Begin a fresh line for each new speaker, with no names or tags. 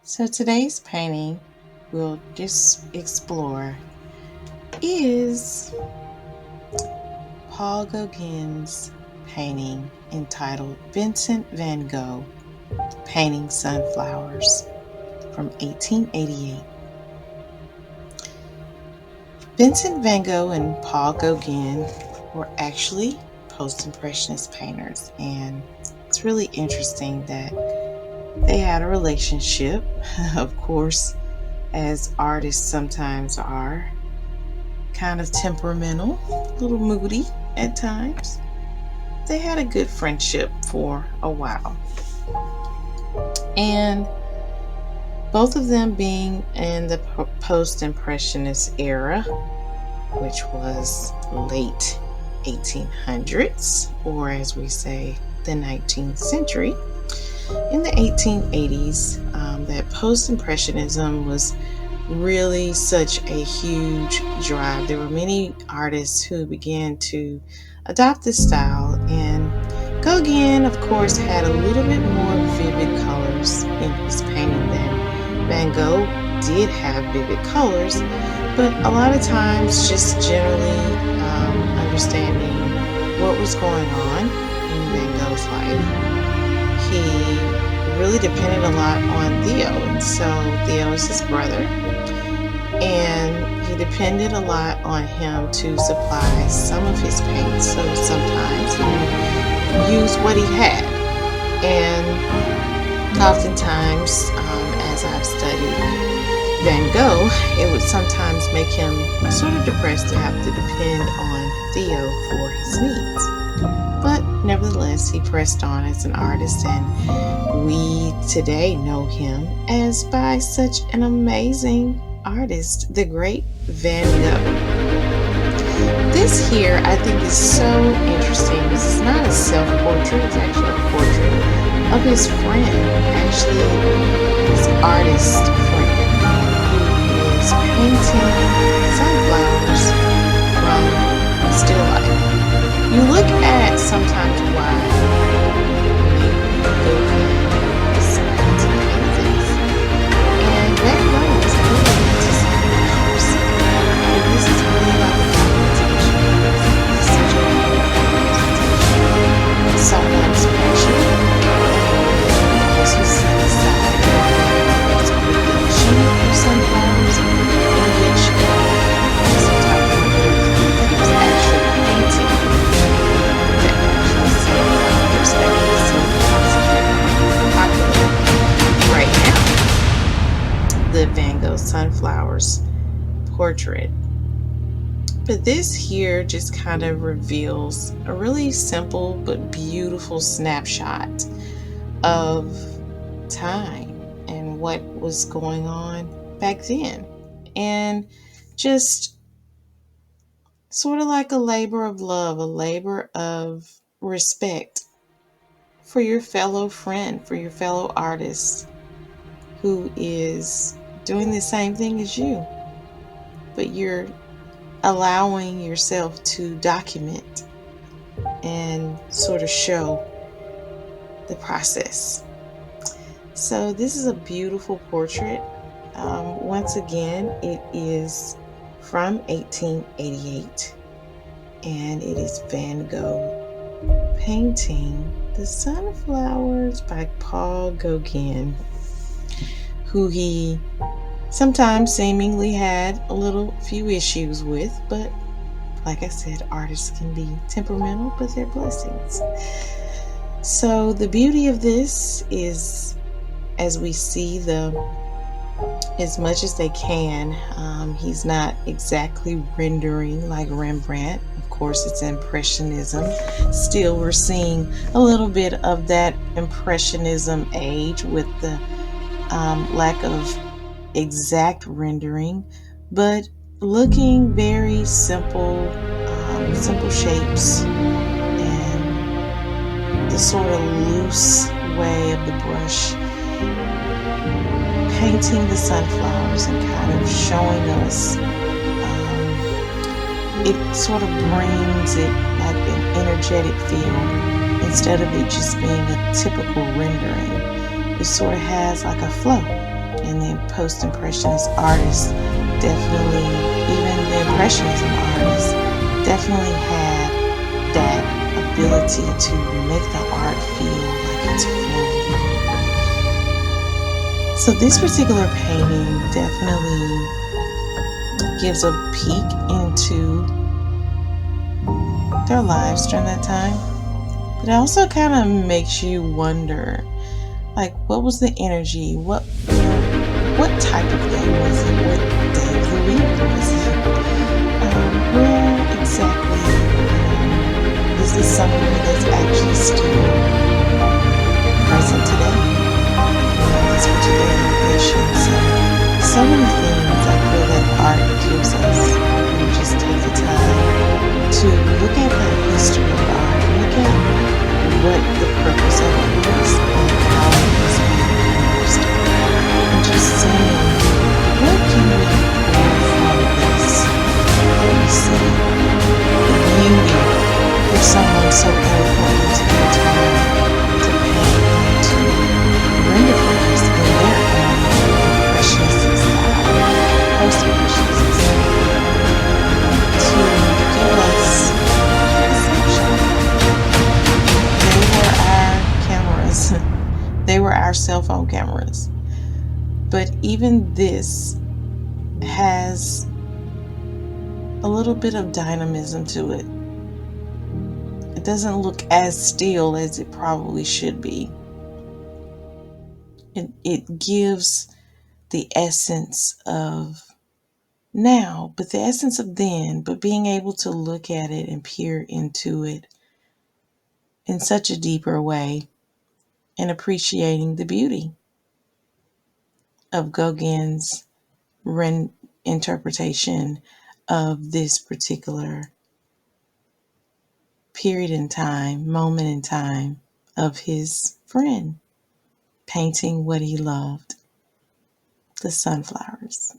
So today's painting we'll just explore is Paul Gauguin's painting entitled Vincent Van Gogh Painting Sunflowers from 1888. Vincent Van Gogh and Paul Gauguin were actually Post-Impressionist painters, and it's really interesting that they had a relationship, of course, as artists sometimes are, kind of temperamental, a little moody at times. They had a good friendship for a while. And both of them being in the post-impressionist era, which was late 1800s, or as we say, the 19th century. In the 1880s, that post-impressionism was really such a huge drive. There were many artists who began to adopt this style, and Gauguin, of course, had a little bit more vivid colors in his painting than Van Gogh did have vivid colors, but a lot of times just generally understanding what was going on in Van Gogh's life. He really depended a lot on Theo, and so Theo is his brother, and he depended a lot on him to supply some of his paints. So sometimes he would use what he had, and oftentimes, as I've studied Van Gogh, it would sometimes make him sort of depressed to have to depend on Theo for his needs. But nevertheless, he pressed on as an artist, and we today know him as by such an amazing artist, the great Van Gogh. This here I think is so interesting because it's not a self-portrait, it's actually a portrait of his friend, actually his artist friend, who is painting sunflowers from still life. You look at sometimes why Gauguin is painting things, and Van Gogh is really into sunflowers. And this is really about the documentation. It's such a beautiful representation of someone's passion, and also see the side of its production of sunflowers, in which sometimes he was actually painting right now, the Van Gogh Sunflowers portrait. But this here just kind of reveals a really simple but beautiful snapshot of time and what was going on back then. And just sort of like a labor of love, a labor of respect for your fellow friend, for your fellow artist who is doing the same thing as you, but you're allowing yourself to document and sort of show the process. So this is a beautiful portrait. Once again, it is from 1888, and it is Van Gogh painting the Sunflowers by Paul Gauguin, who he sometimes seemingly had a few issues with, but like I said, artists can be temperamental, but they're blessings. So the beauty of this is, as we see as much as they can, he's not exactly rendering like Rembrandt. Of course, it's Impressionism. Still, we're seeing a little bit of that Impressionism age with the lack of exact rendering, but looking very simple, simple shapes, and the sort of loose way of the brush painting the sunflowers and kind of showing us, it sort of brings it like an energetic feel instead of it just being a typical rendering. It sort of has like a flow. and the Post-Impressionist artists definitely, even the Impressionism artists, definitely had that ability to make the art feel like it's flowing. So this particular painting definitely gives a peek into their lives during that time. But it also kind of makes you wonder, like, what was the energy? What type of day was it? What day of the week was it? Where exactly is this somewhere that's actually still present today? This particular location. So many things I feel that art gives us. We just take the time to look at the history of art, look at what the purpose of it was and how it was used, and just saying, what can we learn from this? How we see the beauty of someone so eloquently taking the time to paint and to render for us in their own impressionistic style, post-impressionistic style, to give us a snapshot. They were our cameras. They were our cell phone cameras. But even this has a little bit of dynamism to it. It doesn't look as still as it probably should be. It gives the essence of now, but the essence of then, but being able to look at it and peer into it in such a deeper way and appreciating the beauty of Gauguin's interpretation of this particular period in time, moment in time of his friend painting what he loved, the sunflowers.